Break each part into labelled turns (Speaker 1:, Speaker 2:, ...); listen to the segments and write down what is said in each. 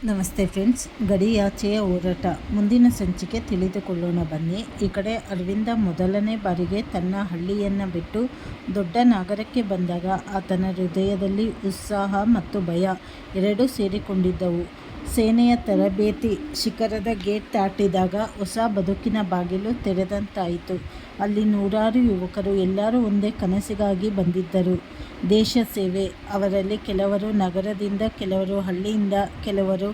Speaker 1: ನಮಸ್ತೆ ಫ್ರೆಂಡ್ಸ್, ಗಡಿಯಾಚೆಯ ಹೋರಾಟ ಮುಂದಿನ ಸಂಚಿಕೆ ತಿಳಿದುಕೊಳ್ಳೋಣ ಬನ್ನಿ. ಈ ಕಡೆ ಅರವಿಂದ ಮೊದಲನೇ ಬಾರಿಗೆ ತನ್ನ ಹಳ್ಳಿಯನ್ನು ಬಿಟ್ಟು ದೊಡ್ಡ ನಗರಕ್ಕೆ ಬಂದಾಗ ಆತನ ಹೃದಯದಲ್ಲಿ ಉತ್ಸಾಹ ಮತ್ತು ಭಯ ಎರಡೂ ಸೇರಿಕೊಂಡಿದ್ದವು. ಸೇನೆಯ ತರಬೇತಿ ಶಿಖರದ ಗೇಟ್ ದಾಟಿದಾಗ ಹೊಸ ಬದುಕಿನ ಬಾಗಿಲು ತೆರೆದಂತಾಯಿತು. ಅಲ್ಲಿ ನೂರಾರು ಯುವಕರು, ಎಲ್ಲರೂ ಒಂದೇ ಕನಸಿಗಾಗಿ ಬಂದಿದ್ದರು, ದೇಶ ಸೇವೆ. ಅವರಲ್ಲಿ ಕೆಲವರು ನಗರದಿಂದ, ಕೆಲವರು ಹಳ್ಳಿಯಿಂದ, ಕೆಲವರು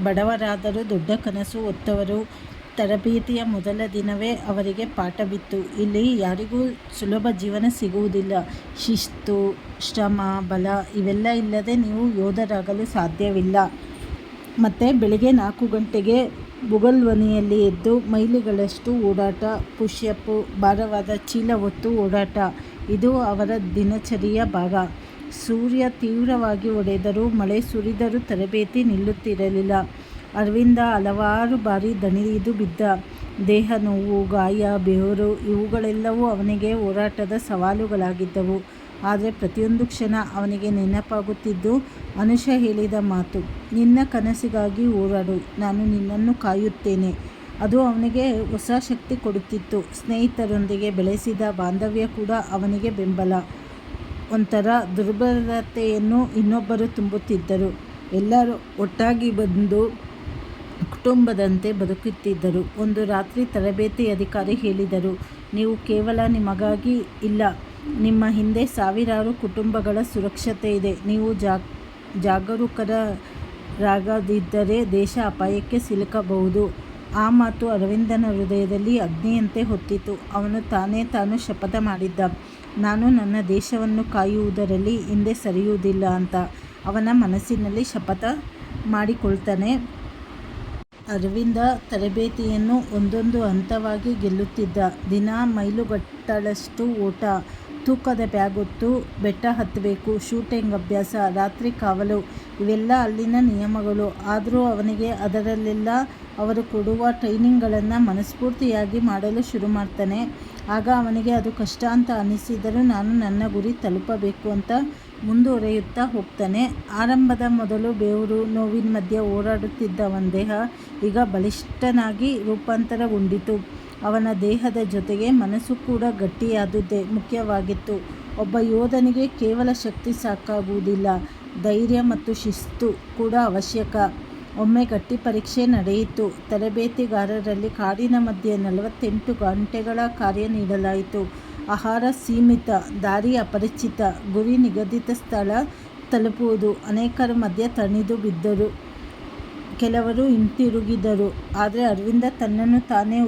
Speaker 1: ಬಡವರಾದರೂ ದೊಡ್ಡ ಕನಸು ಹೊತ್ತವರು. ತರಬೇತಿಯ ಮೊದಲ ದಿನವೇ ಅವರಿಗೆ ಪಾಠ ಬಿತ್ತು. ಇಲ್ಲಿ ಯಾರಿಗೂ ಸುಲಭ ಜೀವನ ಸಿಗುವುದಿಲ್ಲ. ಶಿಸ್ತು, ಶ್ರಮ, ಬಲ ಇವೆಲ್ಲ ಇಲ್ಲದೆ ನೀವು ಯೋಧರಾಗಲು ಸಾಧ್ಯವಿಲ್ಲ. ಮತ್ತು ಬೆಳಿಗ್ಗೆ 4 ಗಂಟೆಗೆ ಬುಗಲ್ವನಿಯಲ್ಲಿ ಎದ್ದು ಮೈಲಿಗಳಷ್ಟು ಓಡಾಟ, ಪುಷ್ಅಪ್, ಭಾರವಾದ ಚೀಲ ಹೊತ್ತು ಓಡಾಟ ಇದು ಅವರ ದಿನಚರಿಯ ಭಾಗ. ಸೂರ್ಯ ತೀವ್ರವಾಗಿ ಹೊಡೆದರೂ, ಮಳೆ ಸುರಿದರೂ ತರಬೇತಿ ನಿಲ್ಲುತ್ತಿರಲಿಲ್ಲ. ಅರವಿಂದ ಹಲವಾರು ಬಾರಿ ದಣಿದು ಬಿದ್ದ. ದೇಹ ನೋವು, ಗಾಯ, ಬೆವರು ಇವುಗಳೆಲ್ಲವೂ ಅವನಿಗೆ ಹೋರಾಟದ ಸವಾಲುಗಳಾಗಿದ್ದವು. ಆದರೆ ಪ್ರತಿಯೊಂದು ಕ್ಷಣ ಅವನಿಗೆ ನೆನಪಾಗುತ್ತಿದ್ದು ಅನುಷಾ ಹೇಳಿದ ಮಾತು, ನಿನ್ನ ಕನಸಿಗಾಗಿ ಹೋರಾಡು, ನಾನು ನಿನ್ನನ್ನು ಕಾಯುತ್ತೇನೆ. ಅದು ಅವನಿಗೆ ಹೊಸ ಶಕ್ತಿ ಕೊಡುತ್ತಿತ್ತು. ಸ್ನೇಹಿತರೊಂದಿಗೆ ಬೆಳೆಸಿದ ಬಾಂಧವ್ಯ ಕೂಡ ಅವನಿಗೆ ಬೆಂಬಲ. ಒಂಥರ ದುರ್ಬಲತೆಯನ್ನು ಇನ್ನೊಬ್ಬರು ತುಂಬುತ್ತಿದ್ದರು. ಎಲ್ಲರೂ ಒಟ್ಟಾಗಿ ಬಂದು ಕುಟುಂಬದಂತೆ ಬದುಕುತ್ತಿದ್ದರು. ಒಂದು ರಾತ್ರಿ ತರಬೇತಿ ಅಧಿಕಾರಿ ಹೇಳಿದರು, ನೀವು ಕೇವಲ ನಿಮಗಾಗಿ ಇಲ್ಲ, ನಿಮ್ಮ ಹಿಂದೆ ಸಾವಿರಾರು ಕುಟುಂಬಗಳ ಸುರಕ್ಷತೆ ಇದೆ. ನೀವು ಜಾಗರೂಕರಾಗದಿದ್ದರೆ ದೇಶ ಅಪಾಯಕ್ಕೆ ಸಿಲುಕಬಹುದು. ಆ ಮಾತು ಅರವಿಂದನ ಹೃದಯದಲ್ಲಿ ಅಗ್ನಿಯಂತೆ ಹೊತ್ತಿತು. ಅವನು ತಾನು ಶಪಥ ಮಾಡಿದ್ದ, ನಾನು ನನ್ನ ದೇಶವನ್ನು ಕಾಯುವುದರಲ್ಲಿ ಹಿಂದೆ ಸರಿಯುವುದಿಲ್ಲ ಅಂತ. ಅವನ ಮನಸ್ಸಿನಲ್ಲಿ ಶಪಥ ಮಾಡಿಕೊಳ್ತಾನೆ. ಅರವಿಂದ ತರಬೇತಿಯನ್ನು ಒಂದೊಂದು ಹಂತವಾಗಿ ಗೆಲ್ಲುತ್ತಿದ್ದ. ದಿನ ಮೈಲುಗಟ್ಟಲಷ್ಟು ಓಟ, ತೂಕದ ಬ್ಯಾಗ್ ಹೊತ್ತು ಬೆಟ್ಟ ಹತ್ತಬೇಕು, ಶೂಟಿಂಗ್ ಅಭ್ಯಾಸ, ರಾತ್ರಿ ಕಾವಲು ಇವೆಲ್ಲ ಅಲ್ಲಿನ ನಿಯಮಗಳು. ಆದರೂ ಅವನಿಗೆ ಅದರಲ್ಲೆಲ್ಲ ಅವರು ಕೊಡುವ ಟ್ರೈನಿಂಗ್ಗಳನ್ನು ಮನಸ್ಫೂರ್ತಿಯಾಗಿ ಮಾಡಲು ಶುರು ಮಾಡ್ತಾನೆ. ಆಗ ಅವನಿಗೆ ಅದು ಕಷ್ಟ ಅಂತ ಅನಿಸಿದರೂ ನಾನು ನನ್ನ ಗುರಿ ತಲುಪಬೇಕು ಅಂತ ಮುಂದುವರಿಯುತ್ತಾ ಹೋಗ್ತಾನೆ. ಆರಂಭದ ಮೊದಲು ಬೆವರು, ನೋವಿನ ಮಧ್ಯೆ ಹೋರಾಡುತ್ತಿದ್ದ ಅವನ ದೇಹ ಈಗ ಬಲಿಷ್ಠನಾಗಿ ರೂಪಾಂತರಗೊಂಡಿತು. ಅವನ ದೇಹದ ಜೊತೆಗೆ ಮನಸ್ಸು ಕೂಡ ಗಟ್ಟಿಯಾದುದೇ ಮುಖ್ಯವಾಗಿತ್ತು. ಒಬ್ಬ ಯೋಧನಿಗೆ ಕೇವಲ ಶಕ್ತಿ ಸಾಕಾಗುವುದಿಲ್ಲ, ಧೈರ್ಯ ಮತ್ತು ಶಿಸ್ತು ಕೂಡ ಅವಶ್ಯಕ. ಒಮ್ಮೆ ಗಟ್ಟಿ ಪರೀಕ್ಷೆ ನಡೆಯಿತು. ತರಬೇತಿಗಾರರಲ್ಲಿ ಕಾಡಿನ ಮಧ್ಯೆ 48 ಗಂಟೆಗಳ ಕಾರ್ಯ ನೀಡಲಾಯಿತು. ಆಹಾರ ಸೀಮಿತ, ದಾರಿ ಅಪರಿಚಿತ, ಗುರಿ ನಿಗದಿತ ಸ್ಥಳ ತಲುಪುವುದು. ಅನೇಕರ ಮಧ್ಯೆ ತಣಿದು ಬಿದ್ದರು, ಕೆಲವರು ಹಿಂತಿರುಗಿದರು. ಆದರೆ ಅರವಿಂದ ತನ್ನನ್ನು ತಾನೇ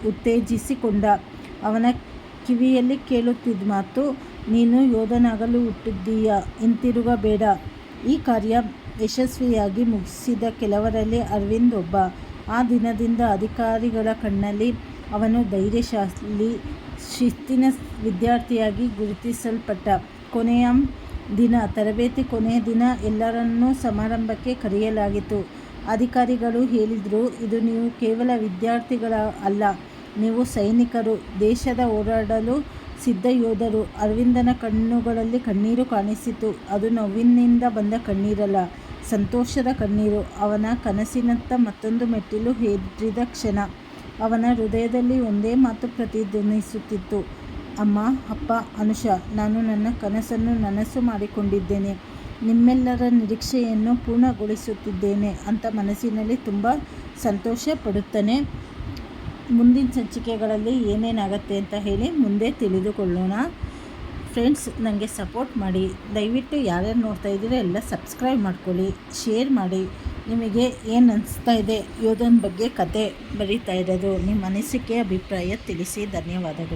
Speaker 1: ಉತ್ತೇಜಿಸಿಕೊಂಡ. ಅವನ ಕಿವಿಯಲ್ಲಿ ಕೇಳುತ್ತಿದ್ದ ಮಾತು, ನೀನು ಯೋಧನಾಗಲು ಹುಟ್ಟಿದ್ದೀಯ, ಹಿಂತಿರುಗಬೇಡ. ಈ ಕಾರ್ಯ ಯಶಸ್ವಿಯಾಗಿ ಮುಗಿಸಿದ ಕೆಲವರಲ್ಲಿ ಅರವಿಂದ್ ಒಬ್ಬ. ಆ ದಿನದಿಂದ ಅಧಿಕಾರಿಗಳ ಕಣ್ಣಲ್ಲಿ ಅವನು ಧೈರ್ಯಶಾಲಿ, ಶಿಸ್ತಿನ ವಿದ್ಯಾರ್ಥಿಯಾಗಿ ಗುರುತಿಸಲ್ಪಟ್ಟ. ಕೊನೆಯ ದಿನ, ತರಬೇತಿ ಕೊನೆಯ ದಿನ ಎಲ್ಲರನ್ನೂ ಸಮಾರಂಭಕ್ಕೆ ಕರೆಯಲಾಗಿತ್ತು. ಅಧಿಕಾರಿಗಳು ಹೇಳಿದರು, ಇದು ನೀವು ಕೇವಲ ವಿದ್ಯಾರ್ಥಿಗಳ ಅಲ್ಲ, ನೀವು ಸೈನಿಕರು, ದೇಶದ ಹೋರಾಡಲು ಸಿದ್ಧ ಯೋಧರು. ಅರವಿಂದನ ಕಣ್ಣುಗಳಲ್ಲಿ ಕಣ್ಣೀರು ಕಾಣಿಸಿತು. ಅದು ನೋವಿನಿಂದ ಬಂದ ಕಣ್ಣೀರಲ್ಲ, ಸಂತೋಷದ ಕಣ್ಣೀರು. ಅವನ ಕನಸಿನತ್ತ ಮತ್ತೊಂದು ಮೆಟ್ಟಿಲು ಏರಿದ ಕ್ಷಣ. ಅವನ ಹೃದಯದಲ್ಲಿ ಒಂದೇ ಮಾತು ಪ್ರತಿಧ್ವನಿಸುತ್ತಿತ್ತು, ಅಮ್ಮ, ಅಪ್ಪ, ಅನುಷಾ, ನಾನು ನನ್ನ ಕನಸನ್ನು ನನಸು ಮಾಡಿಕೊಂಡಿದ್ದೇನೆ, ನಿಮ್ಮೆಲ್ಲರ ನಿರೀಕ್ಷೆಯನ್ನು ಪೂರ್ಣಗೊಳಿಸುತ್ತಿದ್ದೇನೆ ಅಂತ ಮನಸ್ಸಿನಲ್ಲಿ ತುಂಬ ಸಂತೋಷ ಪಡುತ್ತಾನೆ. ಮುಂದಿನ ಸಂಚಿಕೆಗಳಲ್ಲಿ ಏನೇನಾಗುತ್ತೆ ಅಂತ ಹೇಳಿ ಮುಂದೆ ತಿಳಿದುಕೊಳ್ಳೋಣ. ಫ್ರೆಂಡ್ಸ್, ನನಗೆ ಸಪೋರ್ಟ್ ಮಾಡಿ. ದಯವಿಟ್ಟು ಯಾರ್ಯಾರು ನೋಡ್ತಾ ಇದ್ದೀರೋ ಎಲ್ಲ ಸಬ್ಸ್ಕ್ರೈಬ್ ಮಾಡ್ಕೊಳ್ಳಿ, ಶೇರ್ ಮಾಡಿ. ನಿಮಗೆ ಏನು ಅನಿಸ್ತಾ ಇದೆ ಯೋಧನ ಬಗ್ಗೆ ಕತೆ ಬರೀತಾ ಇರೋದು, ನಿಮ್ಮ ಅನಿಸಿಕೆ ಅಭಿಪ್ರಾಯ ತಿಳಿಸಿ. ಧನ್ಯವಾದಗಳು.